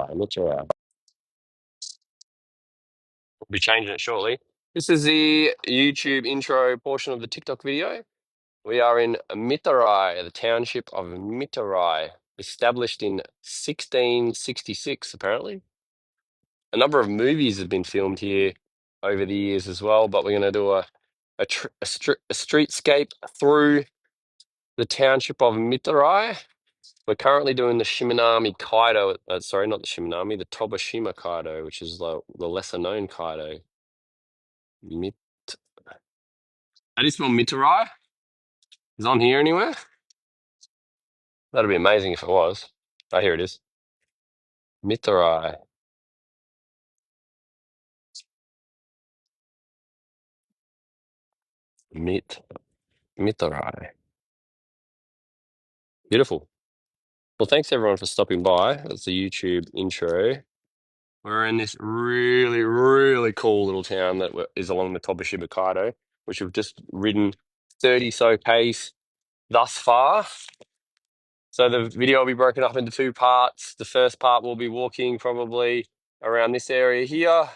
Mitarai. We'll be changing it shortly. This is the YouTube intro portion of the TikTok video. We are in Mitarai, the township of Mitarai, established in 1666, apparently. A number of movies have been filmed here over the years as well, but we're going to do a streetscape through the township of Mitarai. We're currently doing the Shiminami Kaido, sorry, not the Shiminami, the Tobishima Kaido, which is the lesser known Kaido. Mit How do you spell Mitarai? Is it on here anywhere? That'd be amazing if it was. Oh, here it is. Mitarai. Mitarai. Beautiful. Well, thanks everyone for stopping by. That's the YouTube intro. We're in this really, really cool little town that is along the Tobishima Kaido, which we've just ridden 30 so Ks thus far. So the video will be broken up into two parts. The first part will be walking probably around this area here,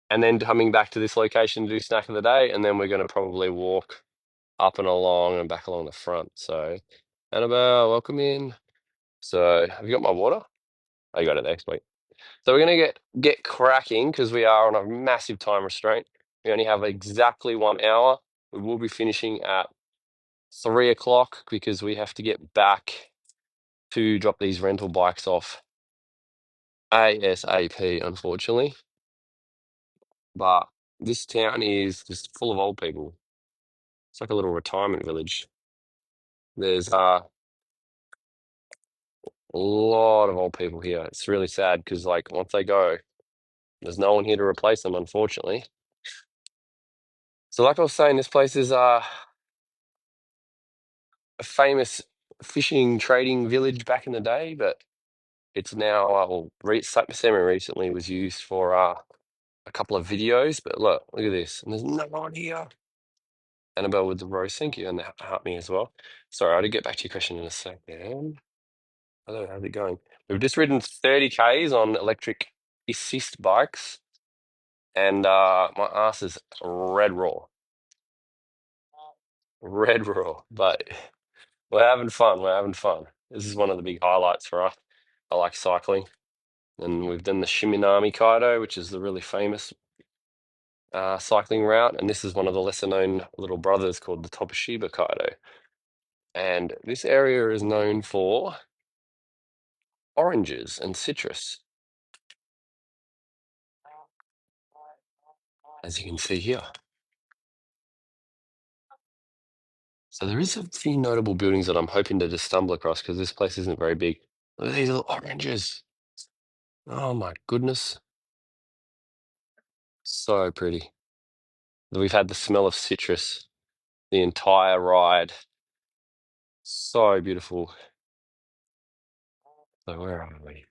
and then coming back to this location to do snack of the day, and then we're going to probably walk up and along and back along the front. So, Annabelle, welcome in. So, have you got my water? Oh, you got it there. Sweet. So we're going to get cracking because we are on a massive time restraint. We only have exactly 1 hour. We will be finishing at 3 o'clock because we have to get back to drop these rental bikes off ASAP, unfortunately. But this town is just full of old people. It's like a little retirement village. There's a lot of old people here. It's really sad because like once they go, there's no one here to replace them, unfortunately. So like I was saying, this place is a famous fishing trading village back in the day, but it's now semi recently was used for a couple of videos. But look at this, and there's no one here. Annabelle with the rose, thank you, and that helped me as well. Sorry, I'll get back to your question in a second. Hello, how's it going? We've just ridden 30 Ks on electric assist bikes, and my ass is red raw. Red raw, but we're having fun. We're having fun. This is one of the big highlights for us. I like cycling, and we've done the Shiminami Kaido, which is the really famous cycling route, and this is one of the lesser known little brothers called the Tobishima Kaido. And this area is known for oranges and citrus, as you can see here. So there is a few notable buildings that I'm hoping to just stumble across because this place isn't very big. Look at these little oranges. Oh my goodness. So pretty. We've had the smell of citrus the entire ride. So beautiful. So where are we?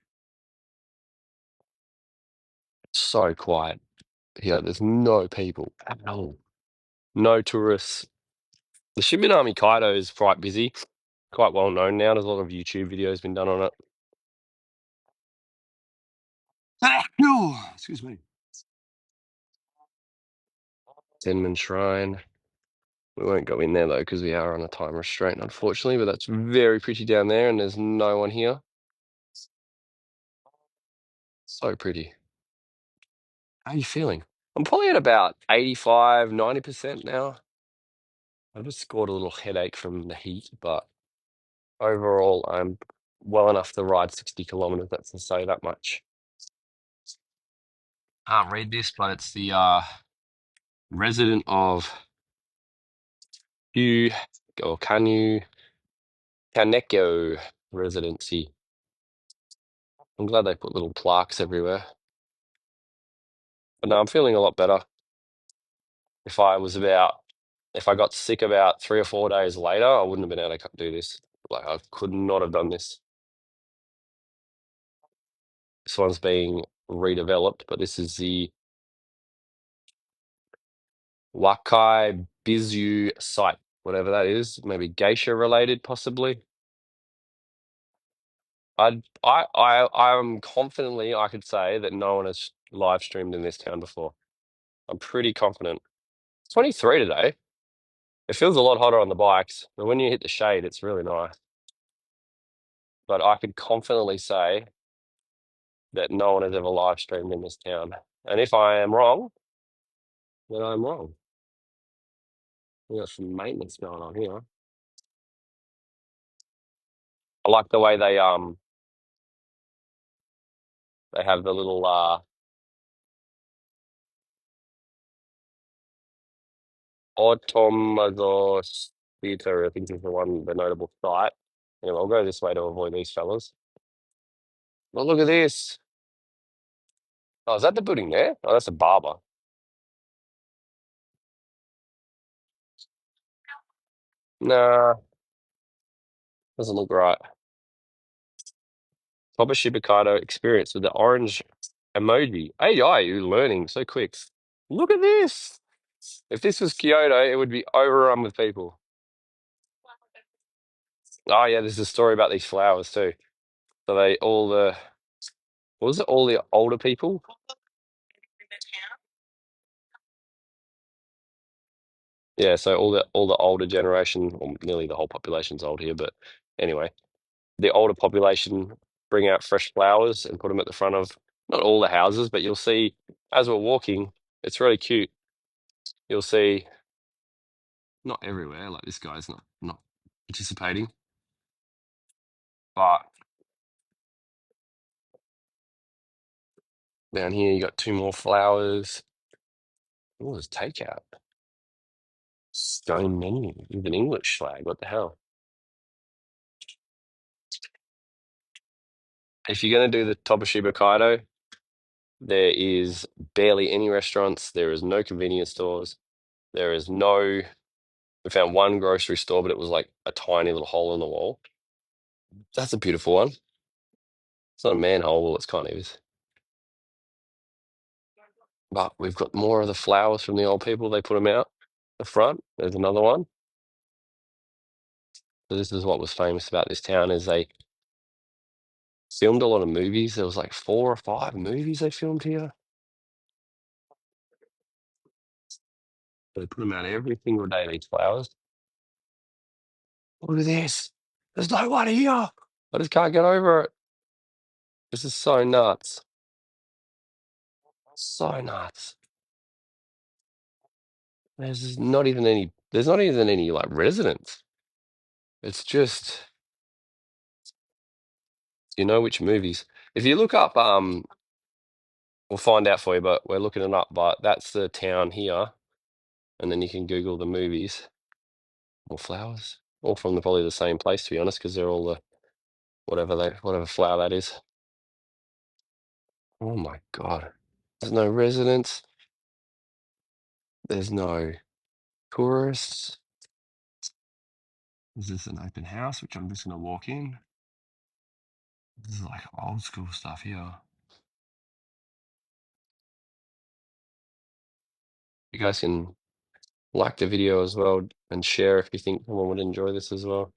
So quiet. Here, there's no people at all. No tourists. The Shiminami Kaido is quite busy, quite well known now. There's a lot of YouTube videos been done on it. Excuse me. Zenman Shrine. We won't go in there though because we are on a time restraint, unfortunately. But that's very pretty down there, and there's no one here. So pretty. How are you feeling? I'm probably at about 85, 90% now. I've just scored a little headache from the heat, but overall, I'm well enough to ride 60 kilometers. That's to say that much. Can't read this, but it's the resident of Yu or Kaneko residency. I'm glad they put little plaques everywhere. But no, I'm feeling a lot better. If I got sick about 3 or 4 days later, I wouldn't have been able to do this. Like I could not have done this. This one's being redeveloped, but this is the Wakaebisu site, whatever that is. Maybe geisha related, possibly. I'm confidently I could say that no one has live streamed in this town before. I'm pretty confident. 23 today. It feels a lot hotter on the bikes, but when you hit the shade, it's really nice. But I could confidently say that no one has ever live streamed in this town. And if I am wrong, then I'm wrong. We got some maintenance going on here. I like the way they have the little Automados Theatre, I think is the notable site. Anyway, I'll go this way to avoid these fellas. Well, look at this. Oh, is that the building there? Oh, that's a barber. Nah, doesn't look right. Tobishima Kaido experience with the orange emoji. AI, you're learning so quick. Look at this. If this was Kyoto, it would be overrun with people. Oh yeah, there's a story about these flowers too. So they all the what was it? All the older people. Yeah, so all the older generation, or nearly the whole population's old here, but anyway, the older population bring out fresh flowers and put them at the front of not all the houses, but you'll see as we're walking, it's really cute. You'll see not everywhere, like this guy's not participating, but down here you got two more flowers. Oh, there's takeout. Stone menu with an English flag. What the hell? If you're gonna do the Tobishima Kaido, there is barely any restaurants. There is no convenience stores. There is no. We found one grocery store, but it was like a tiny little hole in the wall. That's a beautiful one. It's not a manhole, well, it's kind of is. But we've got more of the flowers from the old people. They put them out the front. There's another one. So this is what was famous about this town is they filmed a lot of movies. There was like 4 or 5 movies they filmed here. They put them out every single day. These flowers. Look at this. There's no one here. I just can't get over it. This is so nuts. So nuts. There's not even any like residents. It's just you know which movies. If you look up we'll find out for you, but we're looking it up, but that's the town here, and then you can Google the movies. More flowers. All from probably the same place to be honest, because they're all the whatever flower that is. Oh my god. There's no residents. There's no tourists. Is this an open house, which I'm just gonna walk in? This is like old school stuff here. You guys can like the video as well and share if you think someone would enjoy this as well.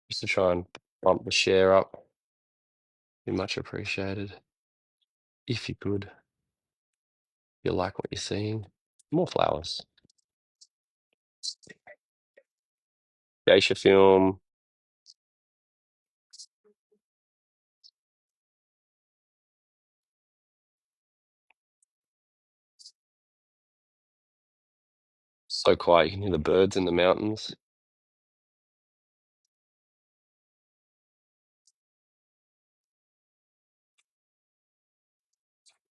Just to try and bump the share up. Be much appreciated. If you could. You like what you're seeing. More flowers. Geisha film. So quiet. You can hear the birds in the mountains.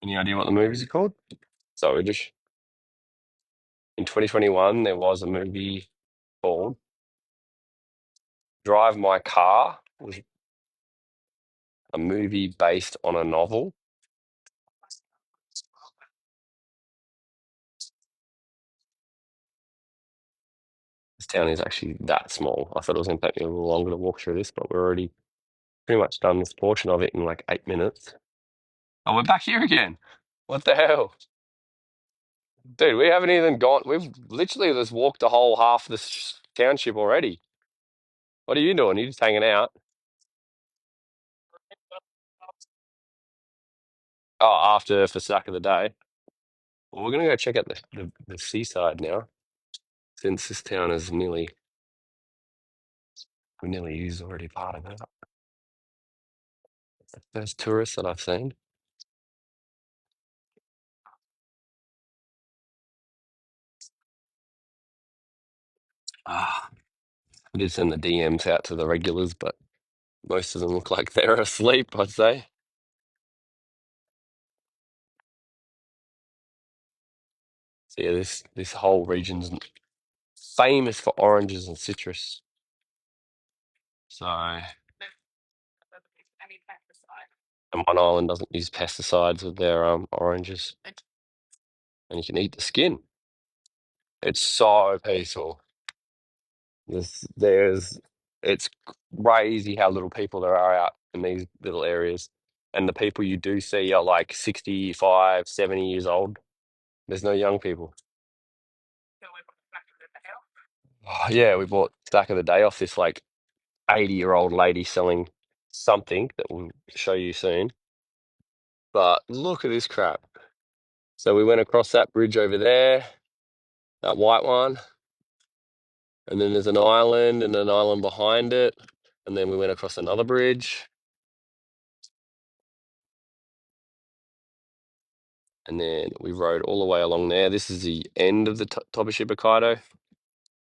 Any idea what the movies are called? So just in 2021, there was a movie called Drive My Car. It was a movie based on a novel. This town is actually that small. I thought it was going to take me a little longer to walk through this, but we're already pretty much done this portion of it in like 8 minutes. Oh, we're back here again. What the hell? Dude, we haven't even gone. We've literally just walked the whole half of this township already. What are you doing? You're just hanging out. Oh, after for sack of the day. Well, we're gonna go check out the seaside now, since this town is we nearly used already part of it. First tourists that I've seen. Ah, I did send the DMs out to the regulars, but most of them look like they're asleep, I'd say. So yeah, this whole region's famous for oranges and citrus. So, and one island doesn't use pesticides with their oranges, and you can eat the skin. It's so peaceful. There's it's crazy how little people there are out in these little areas. And the people you do see are like 65, 70 years old. There's no young people. Oh, yeah, we bought stack of the day off this like 80-year-old lady selling something that we'll show you soon. But look at this crap. So we went across that bridge over there, that white one, and then there's an island and an island behind it. And then we went across another bridge. And then we rode all the way along there. This is the end of the Tobishima Kaido.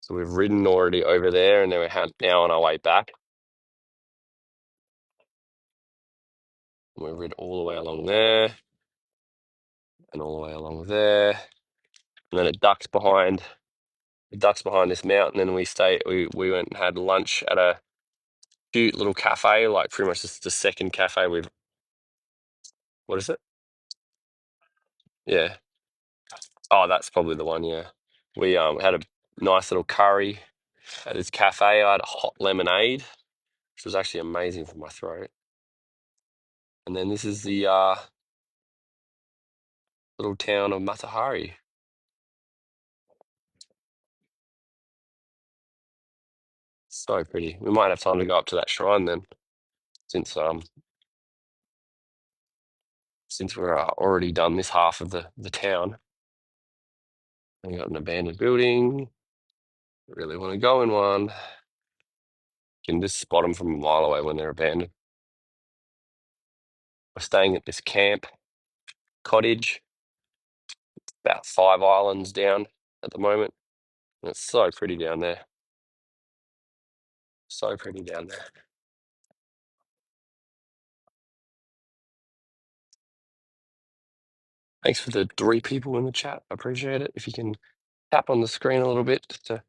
So we've ridden already over there, and then we're now on our way back. And we rid all the way along there, and all the way along there, and then it ducks behind. It ducks behind this mountain, and we went and had lunch at a cute little cafe, like pretty much just the second cafe we've. What is it? Yeah. Oh, that's probably the one. Yeah. We had a nice little curry at this cafe. I had a hot lemonade, which was actually amazing for my throat. And then this is the little town of Mitarai. So pretty. We might have time to go up to that shrine then, since since we're already done this half of the town. We got an abandoned building. Really want to go in one. You can just spot them from a mile away when they're abandoned. We're staying at this camp cottage, about 5 islands down at the moment. And it's so pretty down there. So pretty down there. Thanks for the 3 people in the chat. I appreciate it. If you can tap on the screen a little bit just to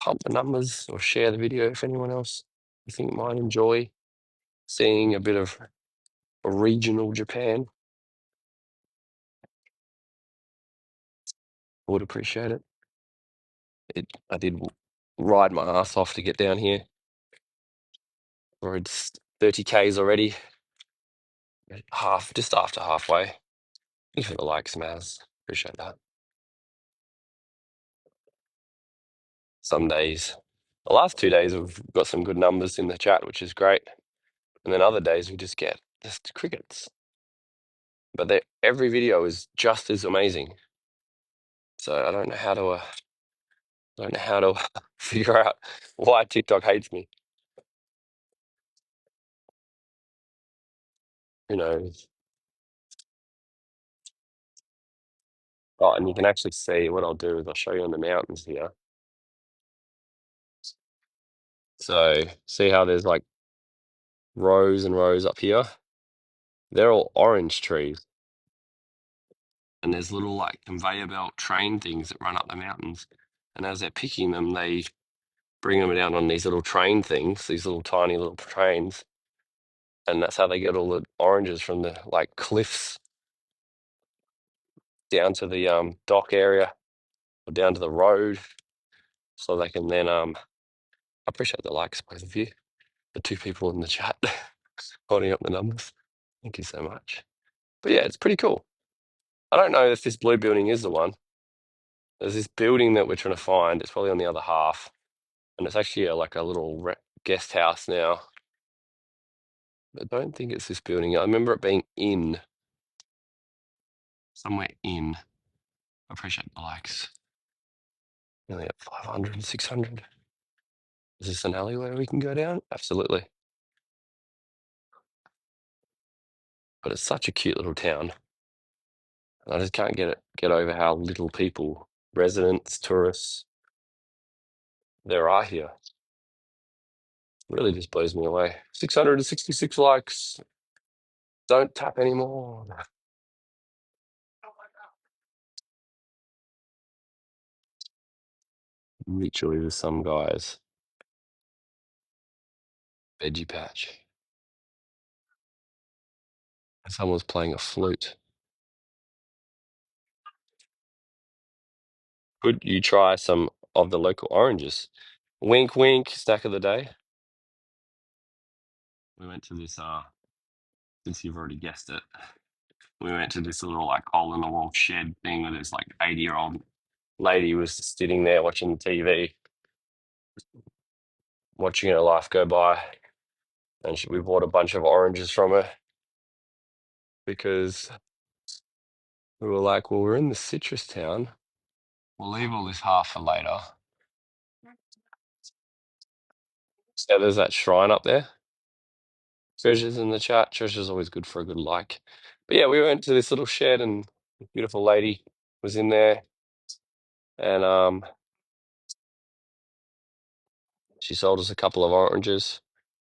pump the numbers or share the video if anyone else you think might enjoy seeing a bit of regional Japan. I would appreciate it. I did ride my ass off to get down here. Rode 30 Ks already. Just after halfway. Thank you for the likes, Maz. Appreciate that. Some days. The last 2 days we've got some good numbers in the chat, which is great. And then other days we just get just crickets. But every video is just as amazing. So I don't know how to figure out why TikTok hates me. Who knows? Oh, and you can actually see what I'll do is I'll show you on the mountains here. So see how there's like rows and rows up here? They're all orange trees. And there's little like conveyor belt train things that run up the mountains. And as they're picking them, they bring them down on these little train things, these little tiny little trains. And that's how they get all the oranges from the like cliffs down to the dock area or down to the road. So they can then I appreciate the likes, both of you. The 2 people in the chat holding up the numbers. Thank you so much. But yeah, it's pretty cool. I don't know if this blue building is the one. There's this building that we're trying to find. It's probably on the other half. And it's actually like a little guest house now. I don't think it's this building. I remember it being in somewhere in. I appreciate the likes. Nearly at 500 and 600. Is this an alleyway we can go down? Absolutely. But it's such a cute little town. I just can't get over how little people, residents, tourists, there are here. Really just blows me away. 666 likes. Don't tap anymore. Literally, there's some guys. Veggie patch. Someone's playing a flute. Could you try some of the local oranges? Wink, wink. Snack of the day. We went to this. Since you've already guessed it, we went to this little like hole in the wall shed thing where this like 80-year-old lady was sitting there watching TV, watching her life go by, and we bought a bunch of oranges from her because we were like, well, we're in the citrus town. We'll leave all this half for later. So there's that shrine up there. Treasures in the chat. Treasure's always good for a good like. But yeah, we went to this little shed and a beautiful lady was in there, and she sold us a couple of oranges.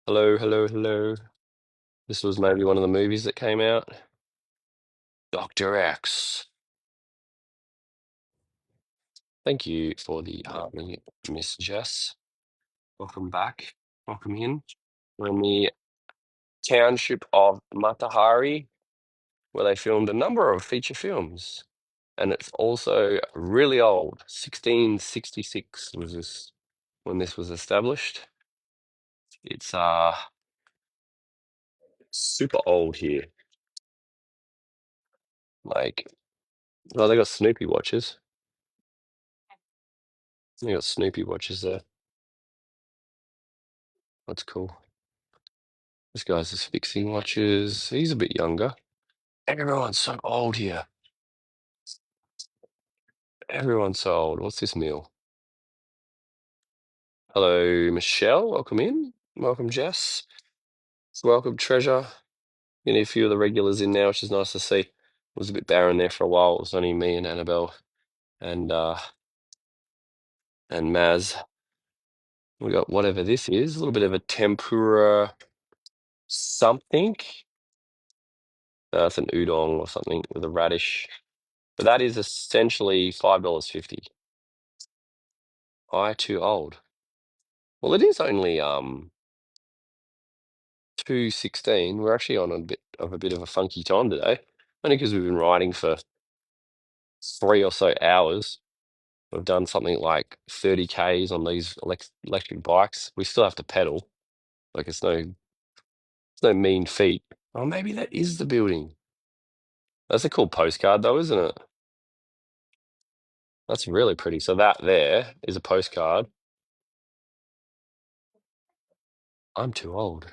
Hello, hello, hello. This was maybe one of the movies that came out. Dr. X. Thank you for the harmony, Miss Jess. Welcome back. Welcome in. We're in the township of Mitarai, where they filmed a number of feature films. And it's also really old. 1666 was this when this was established. It's super old here. Like, well, they got Snoopy watches. They got Snoopy watches there. That's cool. This guy's just fixing watches. He's a bit younger. Everyone's so old here. Everyone's so old. What's this meal? Hello, Michelle. Welcome in. Welcome, Jess. Welcome, Treasure. Getting a few of the regulars in now, which is nice to see. It was a bit barren there for a while. It was only me and Annabelle and Maz. We got whatever this is, a little bit of a tempura something. It's an udon or something with a radish. But that is essentially $5.50. I too old. Well, it is only 2:16. We're actually on a bit of a funky time today, only because we've been riding for 3 or so hours. We've done something like 30 Ks on these electric bikes. We still have to pedal. Like it's no mean feat. Oh, maybe that is the building. That's a cool postcard though, isn't it? That's really pretty. So that there is a postcard. I'm too old.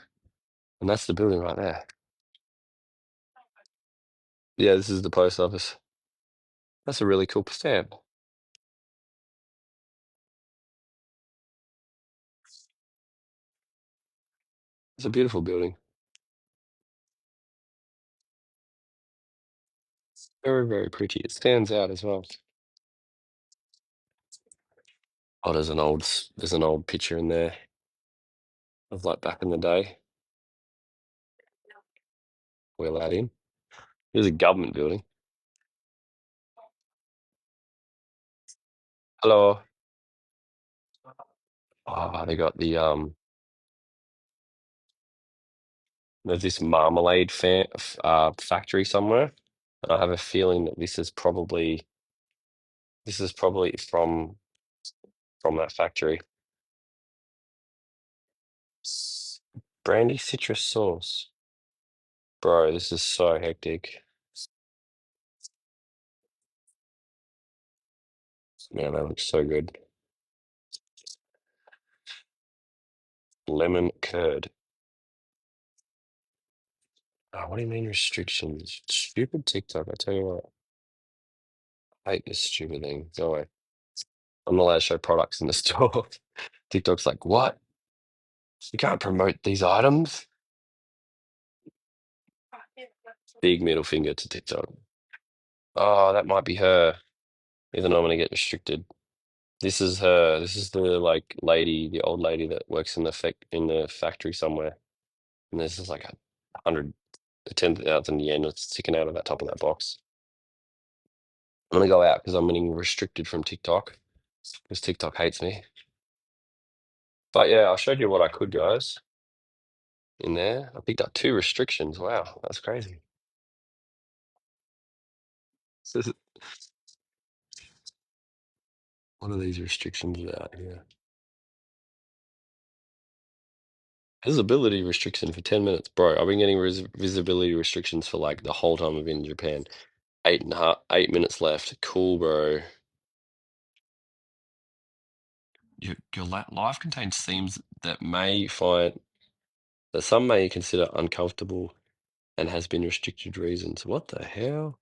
And that's the building right there. Yeah, this is the post office. That's a really cool stamp. It's a beautiful building. Very, very pretty. It stands out as well. Oh, there's an old picture in there of like back in the day. We're allowed in. There's a government building. Hello. Oh, they got there's this marmalade factory somewhere. And I have a feeling that this is probably from that factory. Brandy citrus sauce. Bro, this is so hectic. Man, that looks so good. Lemon curd. Oh, what do you mean restrictions? Stupid TikTok, I tell you what. hate this stupid thing. Go away. I'm not allowed to show products in the store. TikTok's like, what? You can't promote these items. Big middle finger to TikTok. Oh, that might be her. Even though I'm gonna get restricted. This is her. This is the like lady, the old lady that works in the factory somewhere. And this is like 10,000 yen that's sticking out of that top of that box. I'm gonna go out because I'm getting restricted from TikTok because TikTok hates me. But yeah, I showed you what I could, guys, in there. I picked up 2 restrictions. Wow, that's crazy. What are these restrictions about here? Visibility restriction for 10 minutes. Bro, I've been getting visibility restrictions for like the whole time I've been in Japan. 8 minutes left. Cool, bro. Your life contains themes that some may consider uncomfortable and has been restricted reasons. What the hell?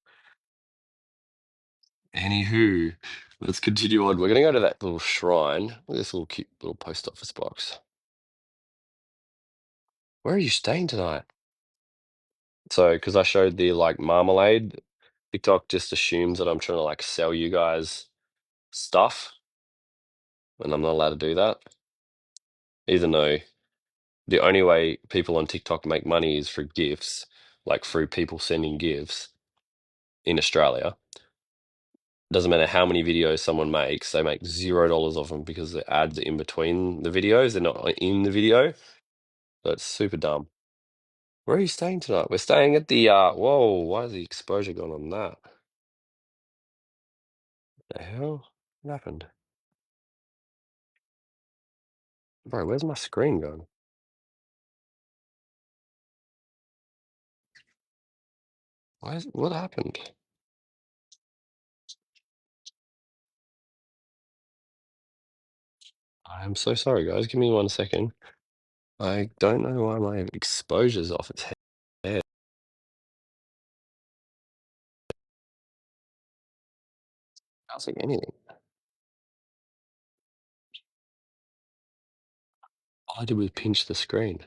Anywho, let's continue on. We're gonna go to that little shrine. Look at this little cute little post office box. Where are you staying tonight? So, because I showed the like marmalade, TikTok just assumes that I'm trying to like sell you guys stuff, and I'm not allowed to do that. Even though the only way people on TikTok make money is through gifts, like through people sending gifts in Australia. Doesn't matter how many videos someone makes, they make $0 off them because the ads are in between the videos, they're not in the video. So it's super dumb. Where are you staying tonight? We're staying at the whoa, why is the exposure gone on that? The hell? What happened? Bro, where's my screen going? What happened? I am so sorry, guys. Give me 1 second. I don't know why my exposure's off its head. I can't see anything. All I did was pinch the screen.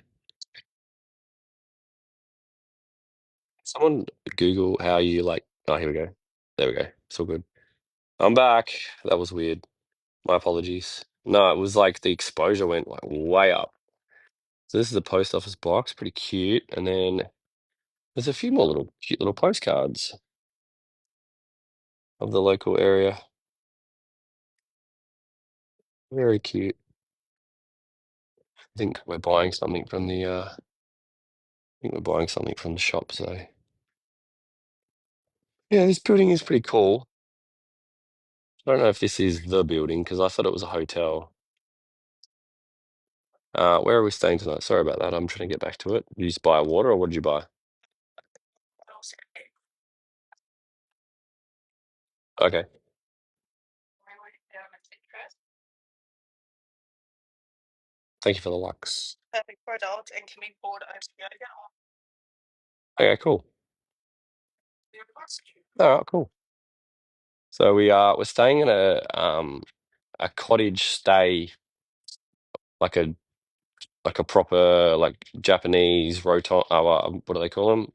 Someone Google how you like. Oh, here we go. There we go. It's all good. I'm back. That was weird. My apologies. No, it was like the exposure went like way up. So this is the post office box, pretty cute. And then there's a few more little cute little postcards of the local area. Very cute. I think we're buying something from the shop, so yeah, this building is pretty cool. I don't know if this is the building because I thought it was a hotel. Where are we staying tonight? Sorry about that. I'm trying to get back to it. Did you just buy water or what did you buy? Okay. Thank you for the lux. Okay, cool. All right, cool. So we're staying in a cottage stay, like a proper like Japanese roton. What do they call them?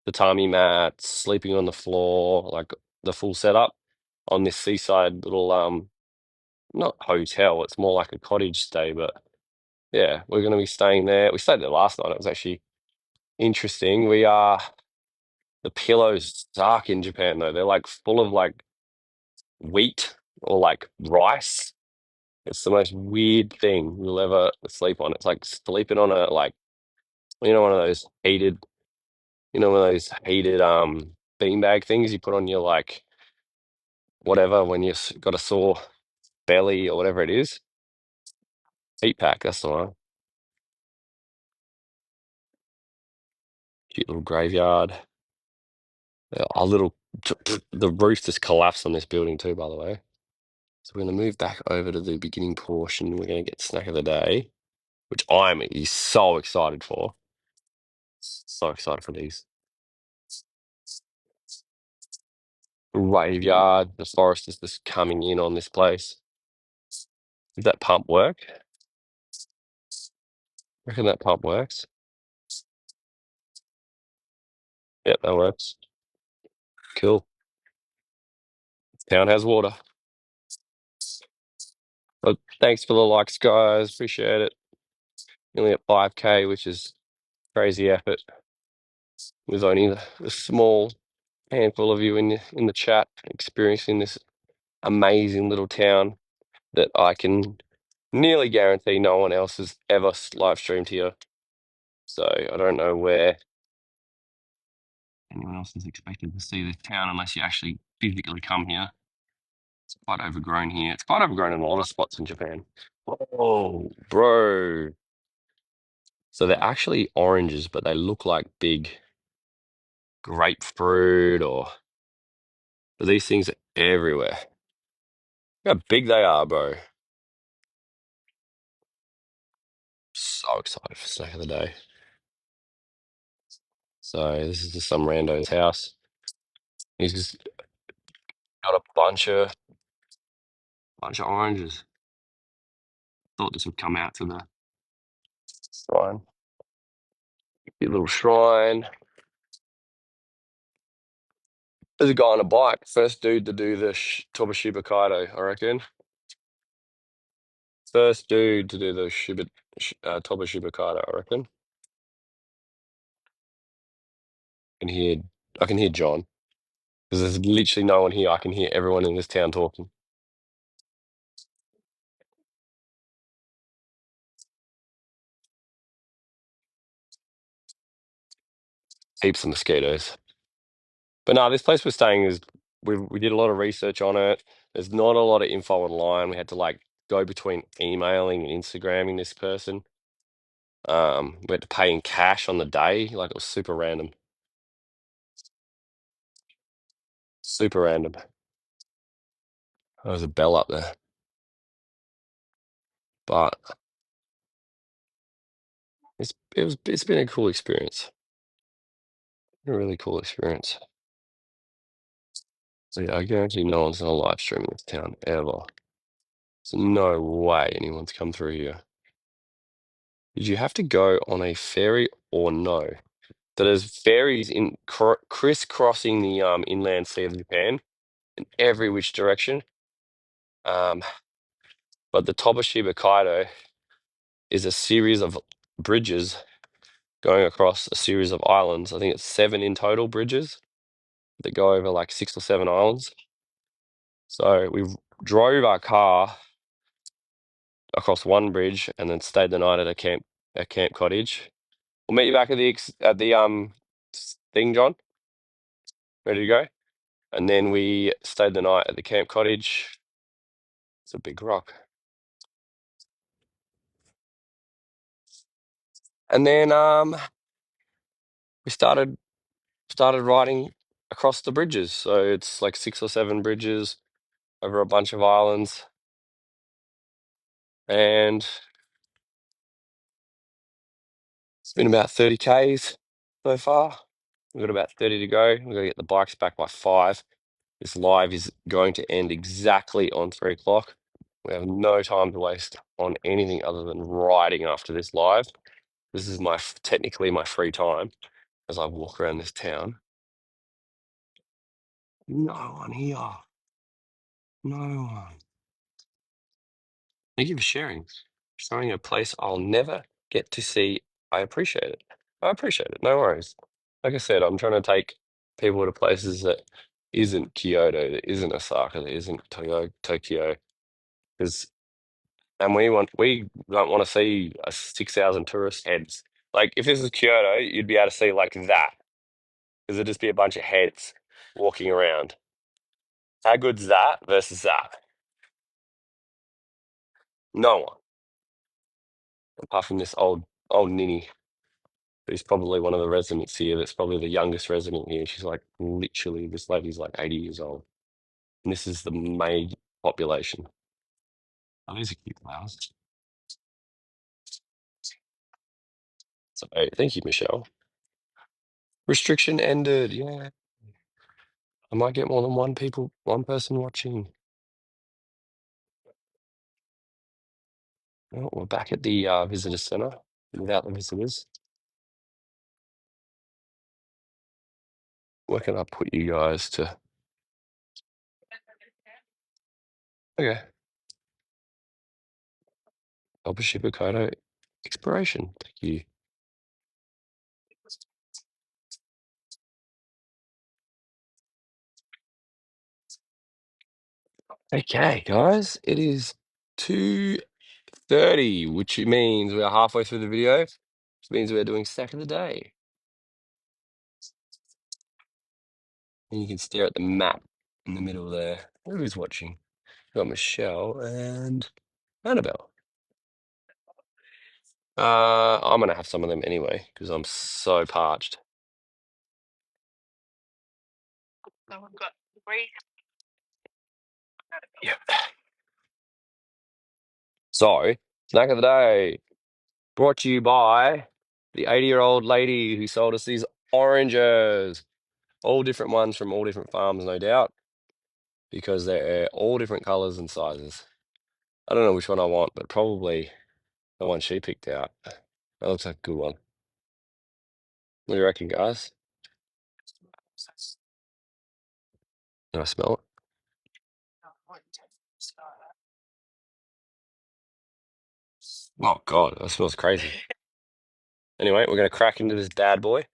Tatami mats, sleeping on the floor, like the full setup on this seaside little not hotel. It's more like a cottage stay, but yeah, we're gonna be staying there. We stayed there last night. It was actually interesting. The pillows suck in Japan though. They're like full of like wheat or like rice. It's the most weird thing you'll ever sleep on. It's like sleeping on a like one of those one of those heated beanbag things you put on your like whatever when you've got a sore belly or whatever it is. Heat pack, that's the one. Cute little graveyard. Our little the roof just collapsed on this building too, by the way. So we're gonna move back over to the beginning portion. We're gonna get snack of the day, which I'm so excited for. So excited for these. graveyard. The forest is just coming in on this place. Does that pump work? Reckon that pump works? Yep, that works. Cool. Town has water. But thanks for the likes, guys. Appreciate it. Nearly at 5K, which is crazy effort. With only a small handful of you in the chat experiencing this amazing little town that I can nearly guarantee no one else has ever live streamed here. So I don't know where anyone else is expected to see this town unless you actually physically come here. It's quite overgrown here. It's quite overgrown in a lot of spots in Japan. Oh, bro. So they're actually oranges, but they look like big grapefruit or but these things are everywhere. Look how big they are, bro. So excited for snack of the day. So this is just some rando's house. He's just got a bunch of oranges. Thought this would come out to the shrine. Cute little shrine. There's a guy on a bike. First dude to do the Tobishima Kaido, I reckon. First dude to do the Tobishima Kaido, I reckon. I I can hear John because there's literally no one here. I can hear everyone in this town talking. Heaps of mosquitoes. But no, this place we're staying is we did a lot of research on it. There's not a lot of info online. We had to like go between emailing and Instagramming this person. We had to pay in cash on the day. Like it was super random. Super random. There was a bell up there. But it's been a cool experience. A really cool experience. So yeah, I guarantee no one's gonna live stream in this town ever. There's no way anyone's come through here. Did you have to go on a ferry or no? So there's ferries in crisscrossing the inland sea of Japan in every which direction. Um, but the Tobishima Kaido is a series of bridges going across a series of islands. I think it's 7 in total bridges that go over like 6 or 7 islands. So we drove our car across one bridge and then stayed the night at a camp cottage. We'll meet you back at the thing, John. Ready to go? And then we stayed the night at the camp cottage. It's a big rock. And then we started riding across the bridges. So it's like 6 or 7 bridges over a bunch of islands. And it's been about 30 Ks so far. We've got about 30 to go. We've got to get the bikes back by 5. This live is going to end exactly on 3 o'clock. We have no time to waste on anything other than riding after this live. This is technically my free time as I walk around this town. No one here. No one. Thank you for sharing. Showing a place I'll never get to see. I appreciate it. I appreciate it. No worries. Like I said, I'm trying to take people to places that isn't Kyoto, that isn't Osaka, that isn't Tokyo. Because we don't want to see a 6,000 tourist heads. Like if this was Kyoto, you'd be able to see like that. Because it'd just be a bunch of heads walking around. How good's that versus that? No one. Apart from this old ninny, who's probably one of the residents here. That's probably the youngest resident here. She's like literally, this lady's like 80 years old. And this is the main population. Oh, these are cute flowers. So thank you, Michelle. Restriction ended. Yeah. I might get more than one person watching. Oh, we're back at the visitor center without the visitors. Where can I put you guys to? Okay. Tobishima Kaido Exploration. Thank you. Okay, guys, it is 2:30, which means we are halfway through the video, which means we're doing stack of the day. And you can stare at the map in the middle there. Who's watching? We've got Michelle and Annabelle. I'm gonna have some of them anyway because I'm so parched. Yeah. So, snack of the day brought to you by the 80-year-old lady who sold us these oranges. All different ones from all different farms, no doubt, because they're all different colors and sizes. I don't know which one I want, but probably the one she picked out. That looks like a good one. What do you reckon, guys? Can I smell it? Oh God, that smells crazy. Anyway, we're gonna crack into this bad boy.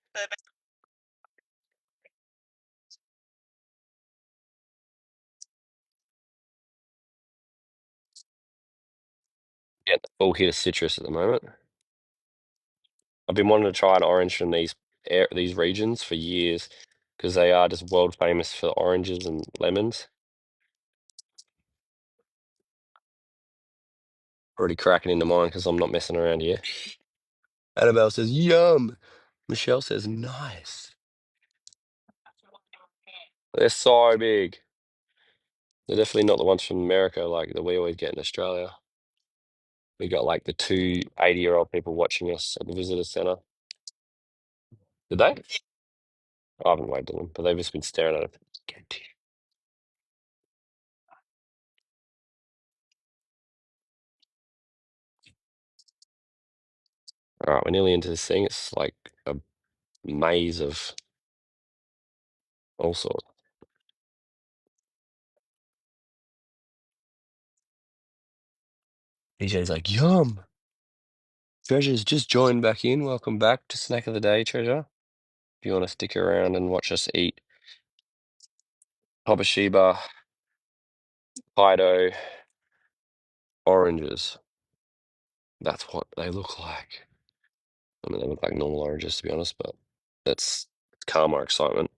Get the full hit of citrus at the moment. I've been wanting to try an orange from these regions for years because they are just world famous for oranges and lemons. Already cracking into mine because I'm not messing around here. Annabelle says, yum. Michelle says, nice. They're so big. They're definitely not the ones from America like that we always get in Australia. We got like the two 80-year-old people watching us at the visitor center. Did they? I haven't waved at them, but they've just been staring at it. All right, we're nearly into this thing. It's like a maze of all sorts. DJ's like, yum. Treasure's just joined back in. Welcome back to Snack of the Day, Treasure. If you want to stick around and watch us eat Tobishima Kaido oranges. That's what they look like. I mean, they look like normal oranges, to be honest, but that's calm our excitement.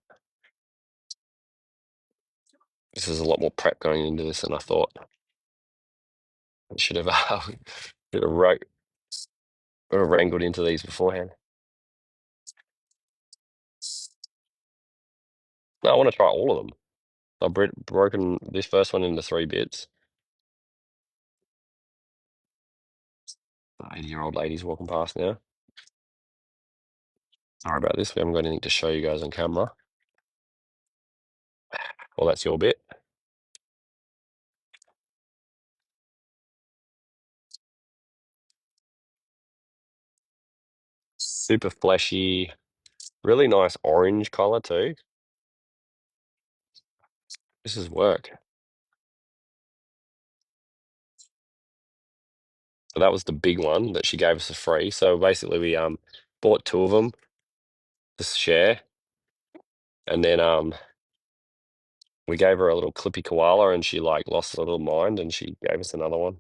This is a lot more prep going into this than I thought. I should have, should have wrangled into these beforehand. No, I want to try all of them. I've broken this first one into 3 bits. The 80-year-old lady's walking past now. Sorry about this. We haven't got anything to show you guys on camera. Well, that's your bit. Super fleshy, really nice orange color too. This is work. So that was the big one that she gave us for free. So basically, we bought 2 of them to share, and then we gave her a little clippy koala, and she like lost a little mind, and she gave us another one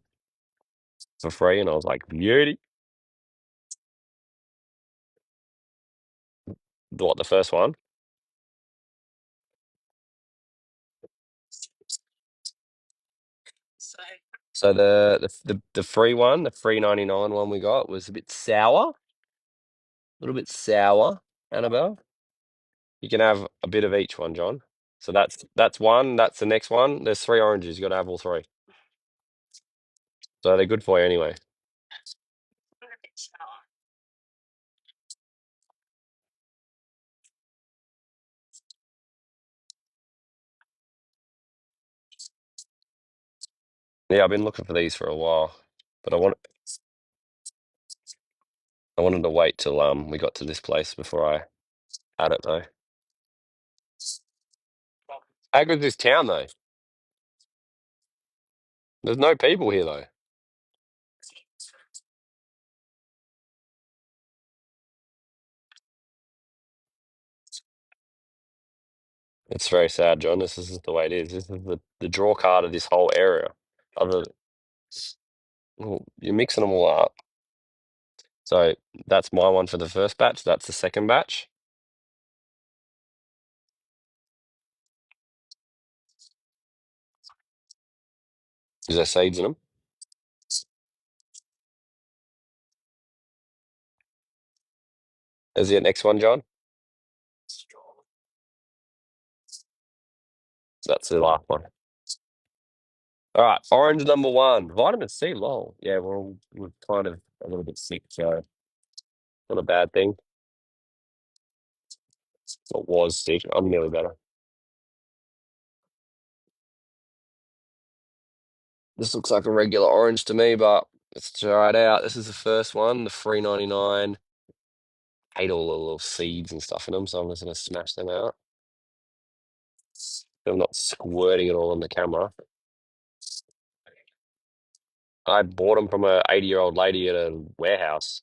for free. And I was like, beauty. What, the first one? So the free one, the free 99 one we got was a bit sour, a little bit sour. Annabelle, you can have a bit of each one, John. So that's one. That's the next one. There's 3 oranges. You got to have all 3. So they're good for you anyway. Yeah, I've been looking for these for a while, but I wanted to wait till we got to this place before I had it though. How good is this town though? There's no people here though. It's very sad, John. This is the way it is. This is the draw card of this whole area. Other, well, you're mixing them all up. So that's my one for the first batch. That's the second batch. Is there seeds in them? Is the next one, John? That's the last one. All right, orange number one, vitamin C. Lol. Yeah, we're kind of a little bit sick, so not a bad thing. It was sick. I'm nearly better. This looks like a regular orange to me, but let's try it out. This is the first one, the 3.99. Hate all the little seeds and stuff in them, so I'm just gonna smash them out. I'm not squirting it all on the camera. I bought them from a 80-year-old lady at a warehouse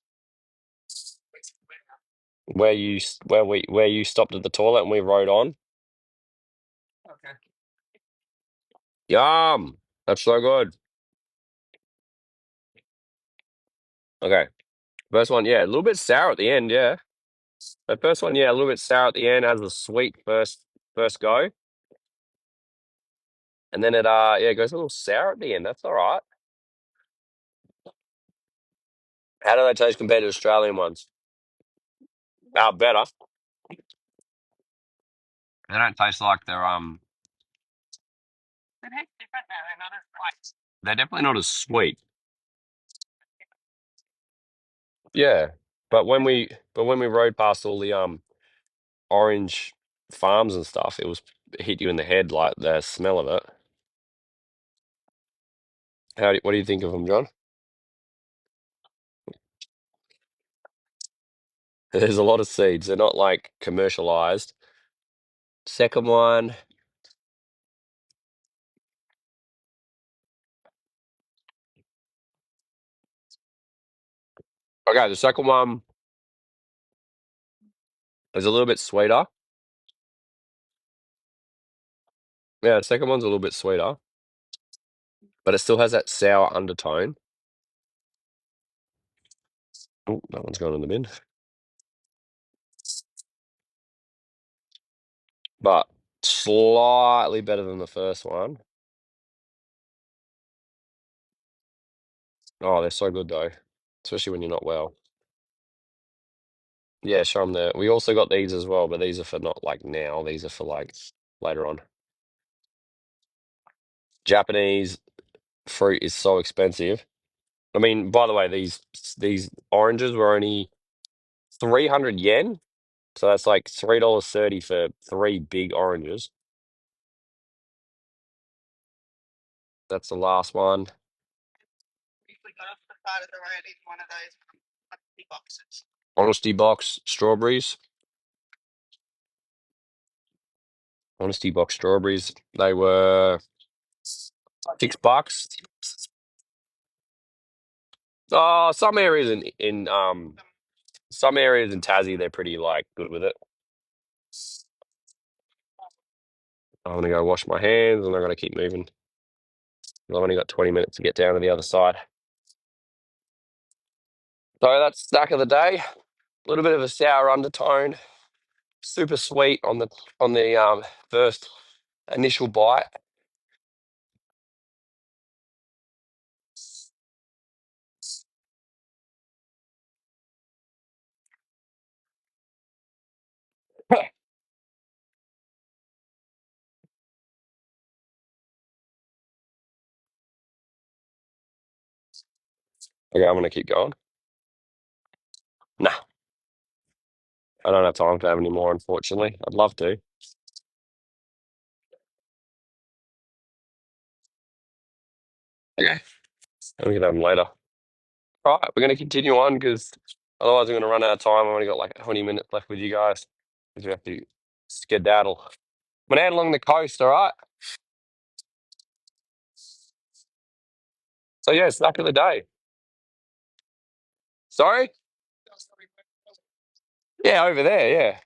where you stopped at the toilet and we rode on. Yum! That's so good. Okay. First one, yeah, a little bit sour at the end, yeah. The first one, yeah, a little bit sour at the end, has a sweet first go. And then it yeah, it goes a little sour at the end. That's all right. How do they taste compared to Australian ones? Better. They don't taste like they're definitely not as sweet. Yeah. But when we rode past all the orange farms and stuff, it hit you in the head like the smell of it. What do you think of them, John? There's a lot of seeds. They're not like commercialized. Second one, okay, the second one is a little bit sweeter. Yeah, the second one's a little bit sweeter, but it still has that sour undertone. Oh, that one's gone in the bin. But slightly better than the first one. Oh, they're so good though, especially when you're not well. Yeah, show them there. We also got these as well, but these are for not like now. These are for like later on. Japanese fruit is so expensive. I mean, by the way, these oranges were only 300 yen, so that's like $3.30 for three big oranges. That's the last one. Honesty box strawberries. Honesty box strawberries. They were $6. Oh, some areas in Tassie they're pretty like good with it. I'm gonna go wash my hands and I'm gonna keep moving. I've only got 20 minutes to get down to the other side. So that's snack of the day. A little bit of a sour undertone. Super sweet on the first initial bite. Okay, I'm gonna keep going. Nah, I don't have time to have any more, unfortunately. I'd love to. Okay. We can have them later. All right, we're going to continue on because otherwise we're going to run out of time. I've only got like 20 minutes left with you guys because we have to skedaddle. I'm going to head along the coast, all right? So, yeah, snack of the day. Sorry? Yeah, over there, yeah.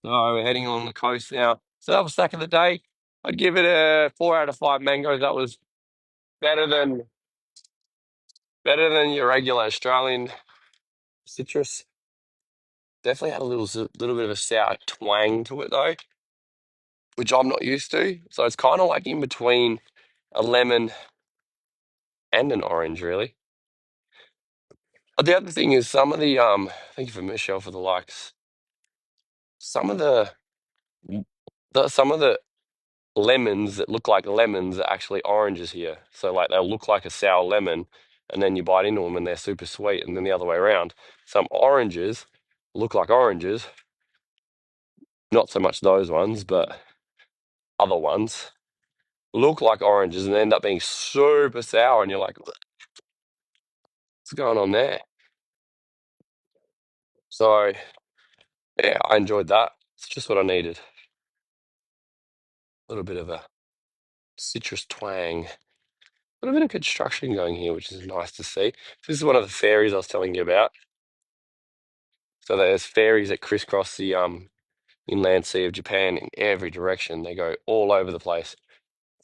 So we're heading along the coast now. So that was snack of the day. I'd give it a 4 out of 5 mangoes. That was better than your regular Australian citrus. Definitely had a little bit of a sour twang to it though, which I'm not used to. So it's kind of like in between a lemon and an orange, really. The other thing is some of the thank you for Michelle for the likes. Some of the lemons that look like lemons are actually oranges here. So like they'll look like a sour lemon, and then you bite into them and they're super sweet, and then the other way around. Some oranges look like oranges, not so much those ones, but other ones look like oranges and end up being super sour, and you're like, what's going on there? So yeah, I enjoyed that. It's just what I needed. A little bit of a citrus twang. A little bit of construction going here, which is nice to see. This is one of the ferries I was telling you about. So there's ferries that crisscross the inland sea of Japan in every direction. They go all over the place.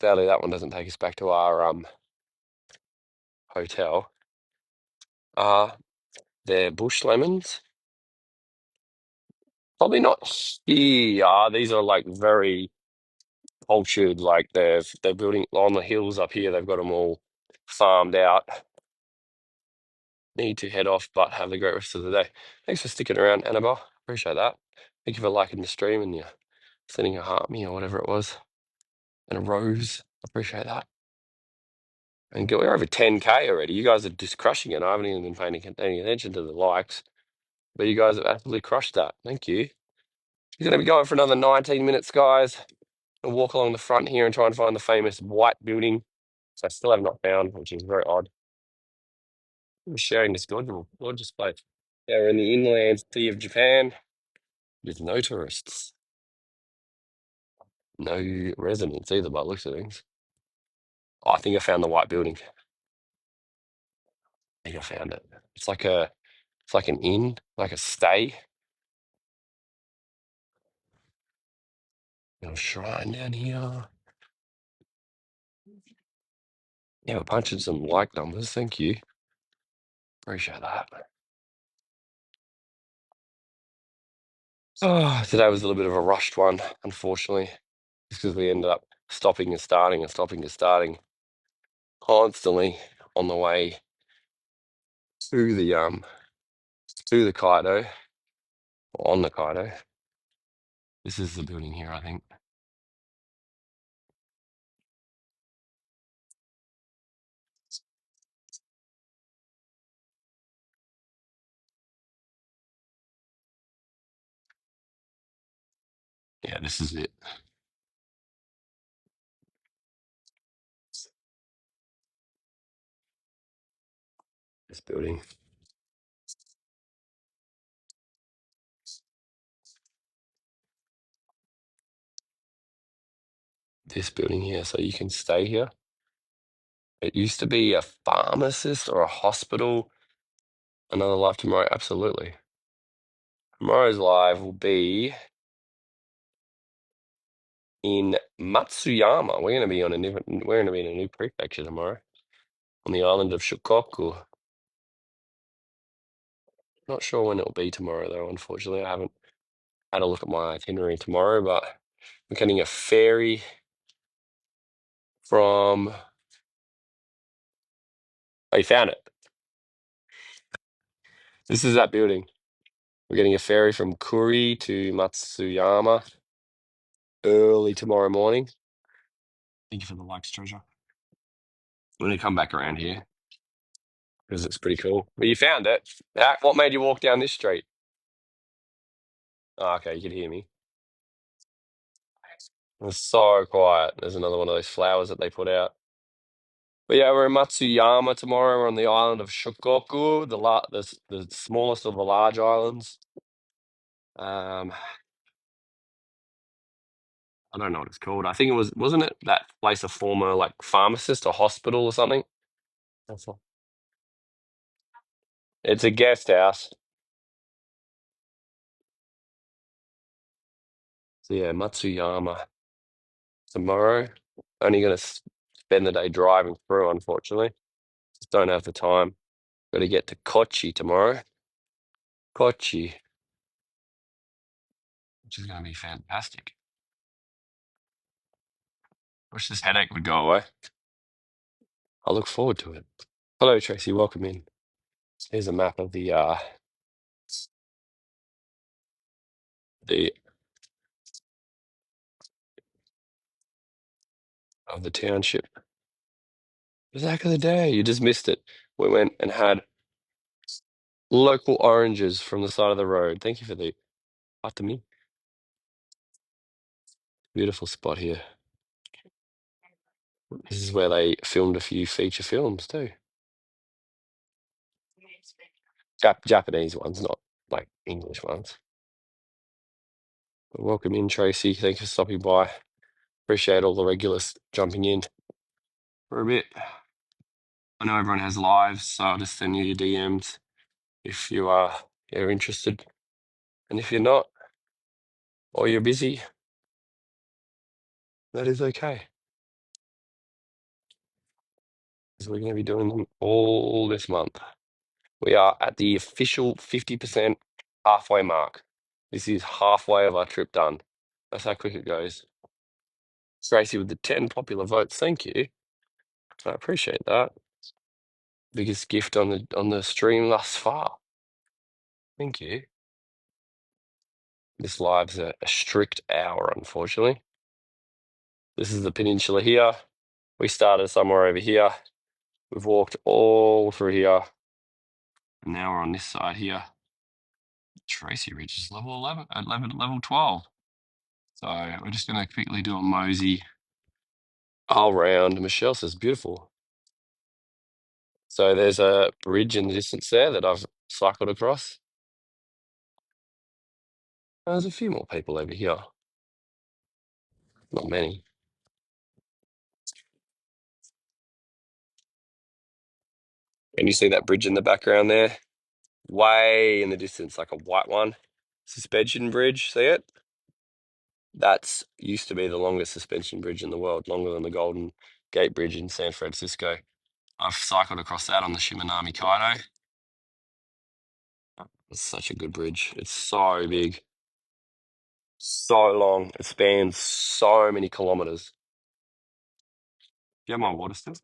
Sadly, that one doesn't take us back to our hotel. Uh, they're bush lemons. Probably not here. These are like very cultured. Like they're building on the hills up here. They've got them all farmed out. Need to head off, but have a great rest of the day. Thanks for sticking around, Annabelle. Appreciate that. Thank you for liking the stream and you sending a heart me or whatever it was. And a rose. Appreciate that. And we're over 10K already. You guys are just crushing it. I haven't even been paying any attention to the likes, but you guys have absolutely crushed that. Thank you. He's going to be going for another 19 minutes, guys. I'll walk along the front here and try and find the famous white building, which I still have not found, which is very odd. I'm sharing this gorgeous place. Yeah, we're in the inland sea of Japan with no tourists, no residents either, by the looks of things. Oh, I think I found the white building. I think I found it. It's like an inn, like a stay. Little shrine down here. Yeah, we're punching some like numbers. Thank you. Appreciate that. Oh, today was a little bit of a rushed one, unfortunately, just because we ended up stopping and starting and stopping and starting constantly on the way to the Kaido, or on the Kaido. This is the building here, I think. Yeah, this is it. This building. This building here, so you can stay here. It used to be a pharmacist or a hospital. Another life tomorrow, absolutely. Tomorrow's live will be in Matsuyama. We're gonna be in a new prefecture tomorrow on the island of Shikoku. Not sure when it'll be tomorrow though, unfortunately. I haven't had a look at my itinerary tomorrow, but we're getting a ferry from oh, you found it. This is that building. We're getting a ferry from Kuri to Matsuyama early tomorrow morning. Thank you for the likes, treasure. I'm gonna come back around here because it's pretty cool. But you found it. What made you walk down this street? Oh, okay, you could hear me. It was so quiet. There's another one of those flowers that they put out. But yeah, we're in Matsuyama tomorrow. We're on the island of Shikoku, the smallest of the large islands. Um, I don't know what it's called. I think wasn't it that place a former like pharmacist or hospital or something? That's all. It's a guest house. So yeah, Matsuyama tomorrow. Only gonna spend the day driving through, unfortunately. Just don't have the time. Got to get to Kochi tomorrow. Kochi, which is gonna be fantastic. Wish this headache would go away. I look forward to it. Hello, Tracy. Welcome in. Here's a map of the of the township. Zach of the day. You just missed it. We went and had local oranges from the side of the road. Thank you for the after me. Beautiful spot here. This is where they filmed a few feature films too. Japanese ones, not like English ones. But welcome in, Tracy. Thanks for stopping by. Appreciate all the regulars jumping in for a bit. I know everyone has lives, so I'll just send you your DMs if you're interested. And if you're not, or you're busy, that is okay. Because we're going to be doing them all this month. We are at the official 50% halfway mark. This is halfway of our trip done. That's how quick it goes. Tracy with the 10 popular votes. Thank you. I appreciate that. Biggest gift on the stream thus far. Thank you. This live's a strict hour, unfortunately. This is the peninsula here. We started somewhere over here. We've walked all through here. And now we're on this side here. Tracy Ridge is level 11, level 12. So we're just going to quickly do a mosey all round. Michelle says beautiful. So there's a bridge in the distance there that I've cycled across. There's a few more people over here. Not many. Can you see that bridge in the background there? Way in the distance, like a white one. Suspension bridge, see it? That's used to be the longest suspension bridge in the world, longer than the Golden Gate Bridge in San Francisco. I've cycled across that on the Shimonami Kaido. It's such a good bridge. It's so big, so long. It spans so many kilometers. Do you have my water still?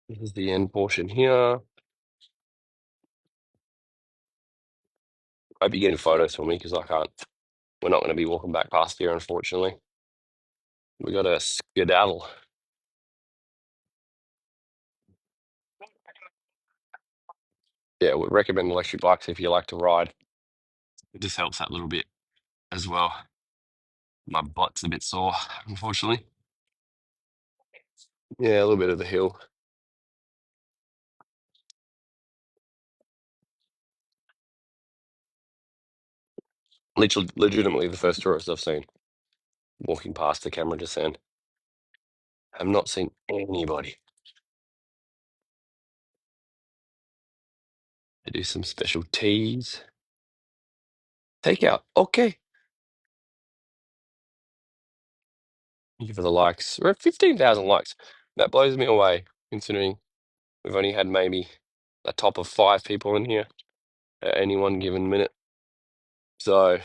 This is the end portion here. Hope you're getting photos for me because I can't. We're not going to be walking back past here, unfortunately. We got to skedaddle. Yeah, we recommend electric bikes if you like to ride. It just helps that little bit as well. My butt's a bit sore, unfortunately. Yeah, a little bit of the hill. Literally, legitimately the first tourist I've seen walking past the camera just saying, I've not seen anybody. They do some special teas. Takeout. Okay. Thank you for the likes. We're at 15,000 likes. That blows me away, considering we've only had maybe a top of 5 people in here at any one given minute. So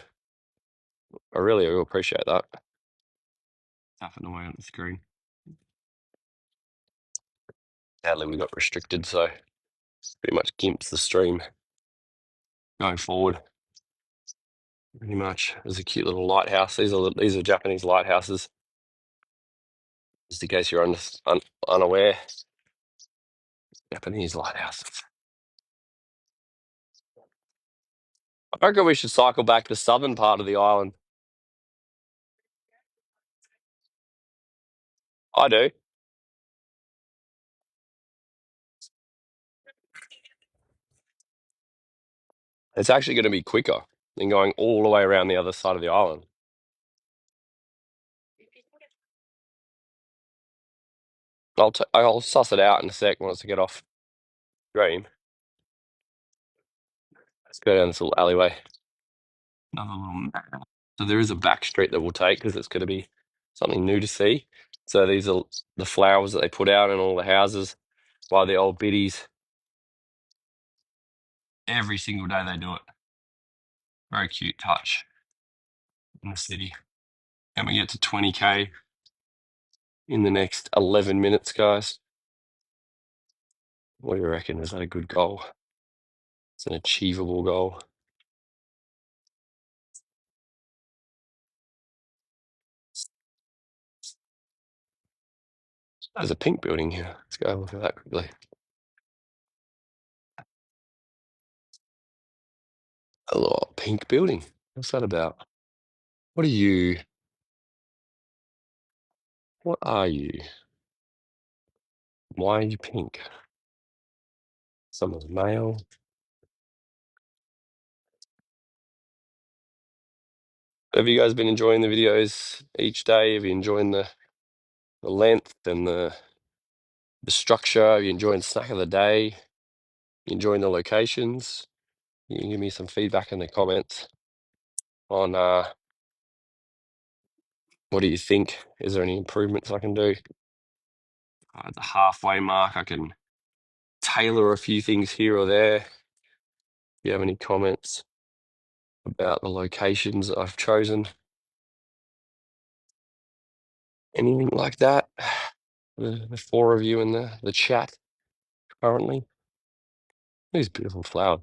I really appreciate that. Tapping away on the screen. Sadly, we got restricted, so pretty much gimps the stream going forward. Pretty much. There's a cute little lighthouse. These are Japanese lighthouses. Just in case you're unaware, Japanese lighthouses. I reckon we should cycle back to the southern part of the island. I do. It's actually going to be quicker than going all the way around the other side of the island. I'll suss it out in a sec once I get off stream. Let's go down this little alleyway. Another little. So there is a back street that we'll take because it's going to be something new to see. So these are the flowers that they put out in all the houses by the old biddies. Every single day they do it. Very cute touch in the city. And we get to 20K in the next 11 minutes, guys. What do you reckon? Is that a good goal? It's an achievable goal. There's a pink building here. Let's go look at that quickly. A little pink building. What's that about? What are you? What are you? Why are you pink? Someone's male. Have you guys been enjoying the videos each day? Have you enjoying the length and the structure? Are you enjoying snack of the day? You enjoying the locations? You can give me some feedback in the comments on what do you think? Is there any improvements I can do? At the halfway mark, I can tailor a few things here or there. If you have any comments about the locations that I've chosen, anything like that, the four of you in the chat currently. These beautiful flowers.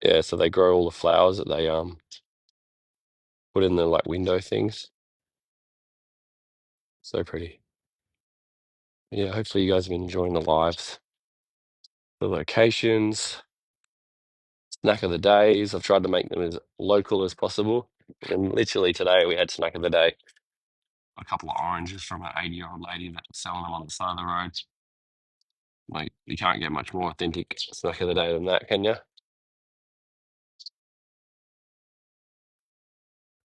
Yeah, so they grow all the flowers that they put in the like window things. So pretty. Yeah, hopefully you guys have been enjoying the lives, the locations, snack of the days. I've tried to make them as local as possible. And literally today we had snack of the day. A couple of oranges from an 80-year-old lady that was selling them on the side of the road. Like, you can't get much more authentic snack of the day than that, can you?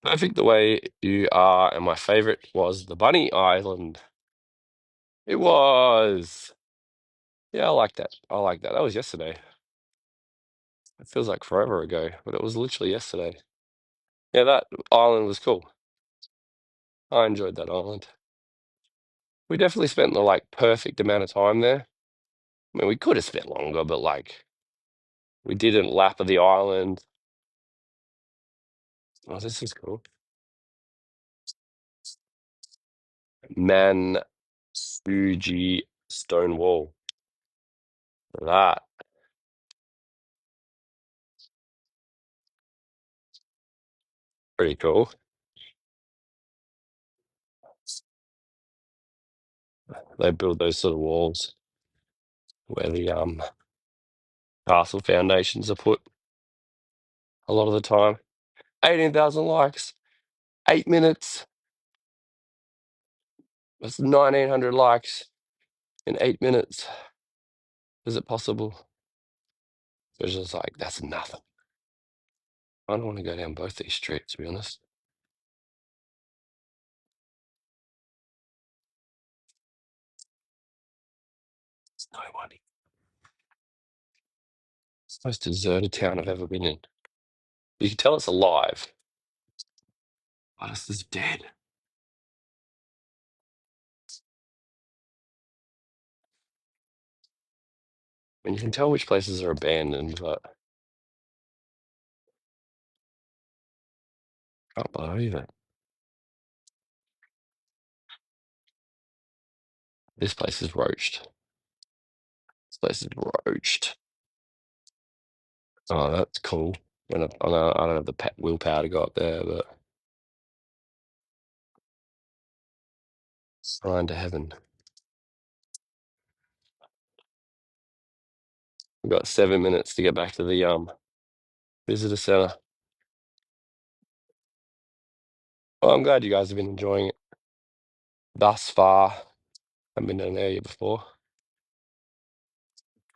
Perfect the way you are, and my favorite was the Bunny Island. It was. Yeah, I like that. I like that. That was yesterday. It feels like forever ago, but it was literally yesterday. Yeah, that island was cool. I enjoyed that island. We definitely spent the like perfect amount of time there. I mean, we could have spent longer, but like we didn't lap of the island. Oh, this is cool. Man Fuji stone wall. That pretty cool. They build those sort of walls where the castle foundations are put a lot of the time. 18,000 likes, 8 minutes. That's 1,900 likes in 8 minutes. Is it possible? It's just like, that's nothing. I don't want to go down both these streets, to be honest. It's no one. It's the most deserted town I've ever been in. You can tell it's alive, but it's just dead. I mean, you can tell which places are abandoned, but I can't believe it. This place is roached. This place is roached. Oh, that's cool. I know I don't have the willpower to go up there, but sign to heaven. We've got 7 minutes to get back to the visitor center. Well, I'm glad you guys have been enjoying it thus far. I've been down there before.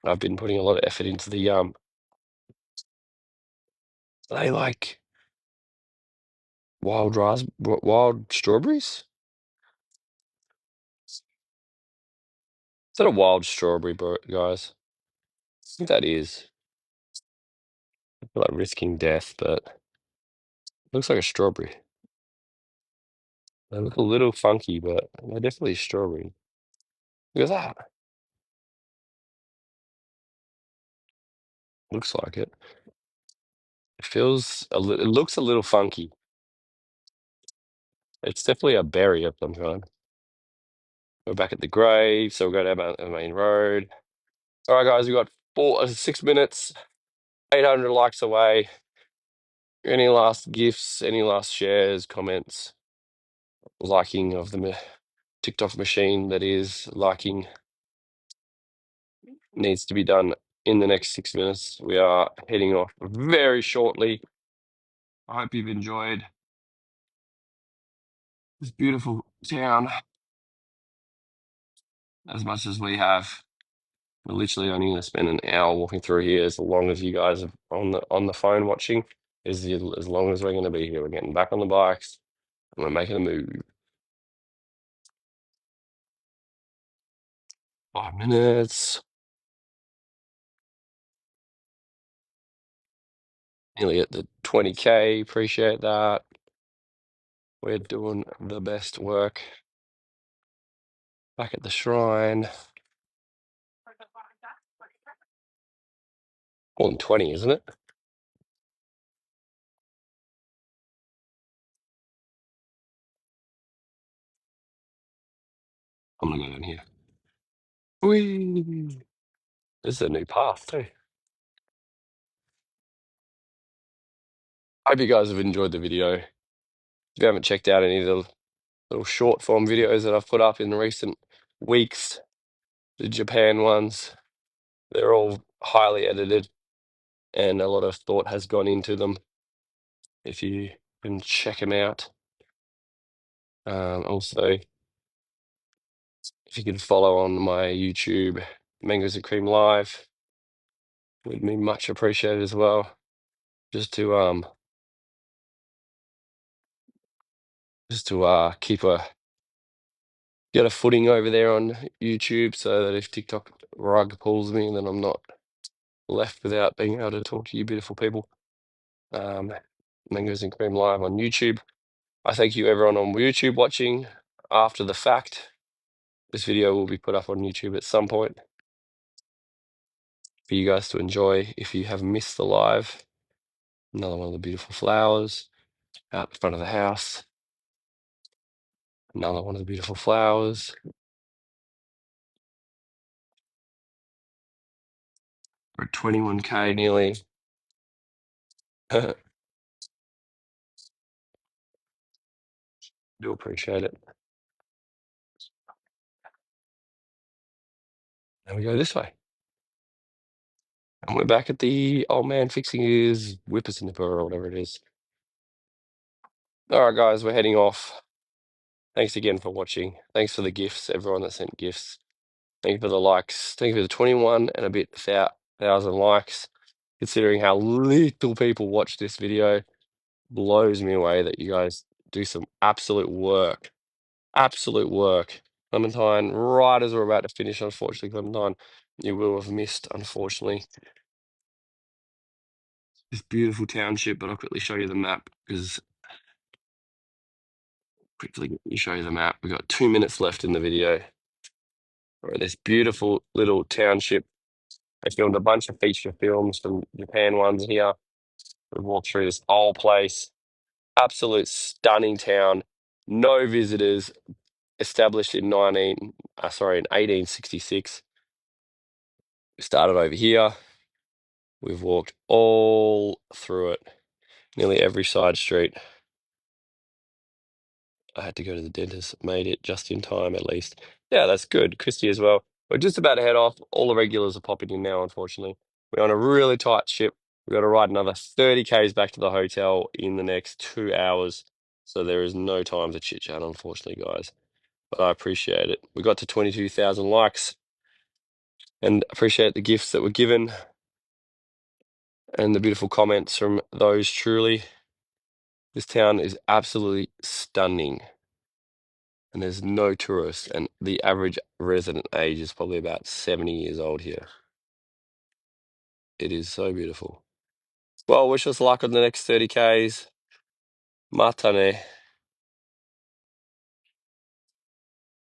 I've been putting a lot of effort into the they like wild strawberries? Is that a wild strawberry, guys? I think that is. I feel like risking death, but it looks like a strawberry. They look a little funky, but they're definitely strawberry. Look at that. Looks like it. It looks a little funky. It's definitely a berry of some kind. We're back at the grave, so we'll go down the main road. All right, guys, we got 6 minutes, 800 likes away. Any last gifts, any last shares, comments, liking of the TikTok machine that is liking needs to be done in the next 6 minutes. We are heading off very shortly. I hope you've enjoyed this beautiful town as much as we have. We're literally only going to spend an hour walking through here. As long as you guys are on the phone watching, as long as we're going to be here. We're getting back on the bikes and we're making a move. 5 minutes. Nearly at the 20K. Appreciate that. We're doing the best work. Back at the shrine. More than 20, isn't it? I'm gonna go down here. Whee! This is a new path too. Hope you guys have enjoyed the video. If you haven't checked out any of the little short form videos that I've put up in recent weeks, the Japan ones, they're all highly edited and a lot of thought has gone into them. If you can check them out. Also, if you could follow on my YouTube, Mangoes and Cream Live, would be much appreciated as well. Just to keep a get a footing over there on YouTube, so that if TikTok rug pulls me, then I'm not left without being able to talk to you beautiful people. Mangoes and Cream Live on YouTube. I thank you everyone on YouTube watching after the fact. This video will be put up on YouTube at some point for you guys to enjoy if you have missed the live. Another one of the beautiful flowers out in front of the house. Another one of the beautiful flowers. We're at 21K nearly. Do appreciate it. And we go this way. And we're back at the old man fixing his whippersnipper or whatever it is. All right, guys, we're heading off. Thanks again for watching. Thanks for the gifts, everyone that sent gifts. Thank you for the likes. Thank you for the 21 and a bit thousand likes. Considering how little people watch this video, blows me away that you guys do some absolute work. Absolute work. Clementine, right as we're about to finish, unfortunately, Clementine, you will have missed, unfortunately, this beautiful township, but I'll quickly show you the map because We've got 2 minutes left in the video. All right, this beautiful little township. I filmed a bunch of feature films, some Japan ones here. We've walked through this old place. Absolute stunning town. No visitors. Established in 1866. We started over here. We've walked all through it. Nearly every side street. I had to go to the dentist. Made it just in time, at least. Yeah, that's good. Christy as well. We're just about to head off. All the regulars are popping in now, unfortunately. We're on a really tight ship. We've got to ride another 30 Ks back to the hotel in the next 2 hours. So there is no time to chit chat, unfortunately, guys. But I appreciate it. We got to 22,000 likes and appreciate the gifts that were given and the beautiful comments from those truly. This town is absolutely stunning. And there's no tourists, and the average resident age is probably about 70 years old here. It is so beautiful. Well, wish us luck on the next 30 Ks. Matane.